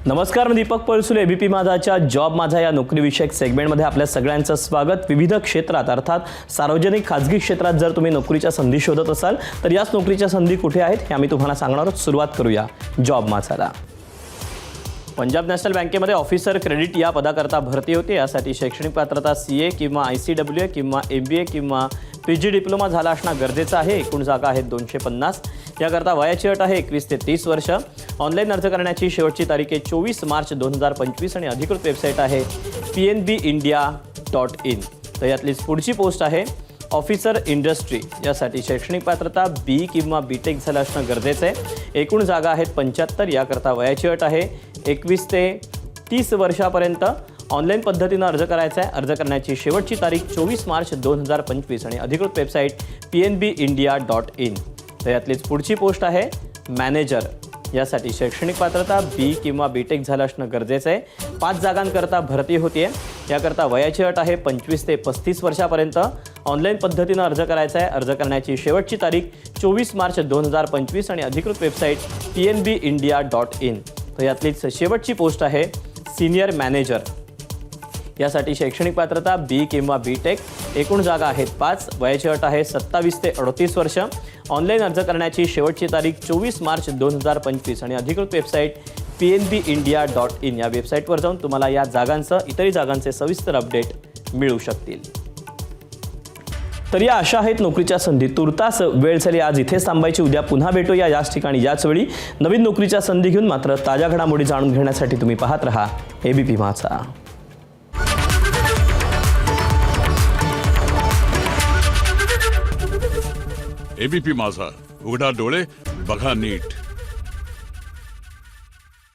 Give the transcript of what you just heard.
नमस्कार, मी Deepak Palsule. ABP माझाच्या job माझा या नोकरीविषयक सेगमेंटमध्ये आपल्या सगळ्यांचं स्वागत. विविध क्षेत्रात अर्थात सार्वजनिक खाजगी क्षेत्रात जर तुम्ही नोकरीच्या संधी शोधत असाल तर याच नोकरीच्या संधी कुठे आहेत हे आम्ही तुम्हाला सांगणार आहोत. सुरुवात करूया जॉब माझाला. पंजाब नॅशनल बँकेमध्ये ऑफिसर क्रेडिट या पदाकरता भरती होते. यासाठी शैक्षणिक पात्रता CA किंवा ICWA किंवा MBA किंवा PG डिप्लोमा झाला असणं गरजेचं आहे. एकूण जागा आहेत 250. याकरता वयाची अट आहे 21 ते 30 वर्ष. ऑनलाईन अर्ज करण्याची शेवटची तारीख आहे 24 मार्च 2025 आणि अधिकृत वेबसाईट आहे pnbindia.in. तर यातलीच पुढची पोस्ट आहे ऑफिसर इंडस्ट्री. यासाठी शैक्षणिक पात्रता B किंवा BTech झालं असणं गरजेचं आहे. एकूण जागा आहेत 75. याकरता वयाची अट आहे 21 ते 30 वर्षापर्यंत. ऑनलाईन पद्धतीनं अर्ज करायचा आहे. अर्ज करण्याची शेवटची तारीख 24 मार्च 2025 आणि अधिकृत वेबसाईट pnbindia.in. तर यातलीच पुढची पोस्ट आहे मॅनेजर. यासाठी शैक्षणिक पात्रता B किंवा BTech झालं असणं गरजेचं आहे. 5 जागांकरता भरती होतीये. याकरता वयाची अट आहे 25 ते 35 वर्षापर्यंत. ऑनलाईन पद्धतीनं अर्ज करायचा आहे. अर्ज करण्याची शेवटची तारीख 24 मार्च 2025 आणि अधिकृत वेबसाईट pnbindia.in. तर यातलीच शेवटची पोस्ट आहे सिनियर मॅनेजर. यासाठी शैक्षणिक पात्रता B किंवा BTech. एकूण जागा आहेत 5. वयाची अट आहे 27 ते 38 वर्ष. ऑनलाईन अर्ज करण्याची शेवटची तारीख 24 मार्च 2025 आणि अधिकृत वेबसाईट pnbindia.in. या वेबसाईटवर जाऊन तुम्हाला या जागांचं इतरही जागांचे सविस्तर अपडेट मिळू शकतील. तर या अशा आहेत नोकरीच्या संधी. तुर्तास वेळ झाली आज इथेच थांबायची. उद्या पुन्हा भेटूया याच ठिकाणी याच वेळी नवीन नोकरीच्या संधी घेऊन. मात्र ताज्या घडामोडी जाणून घेण्यासाठी तुम्ही पाहत रहा एबीपी माझा. एबीपी माझा, उघडा डोळे बघा नीट.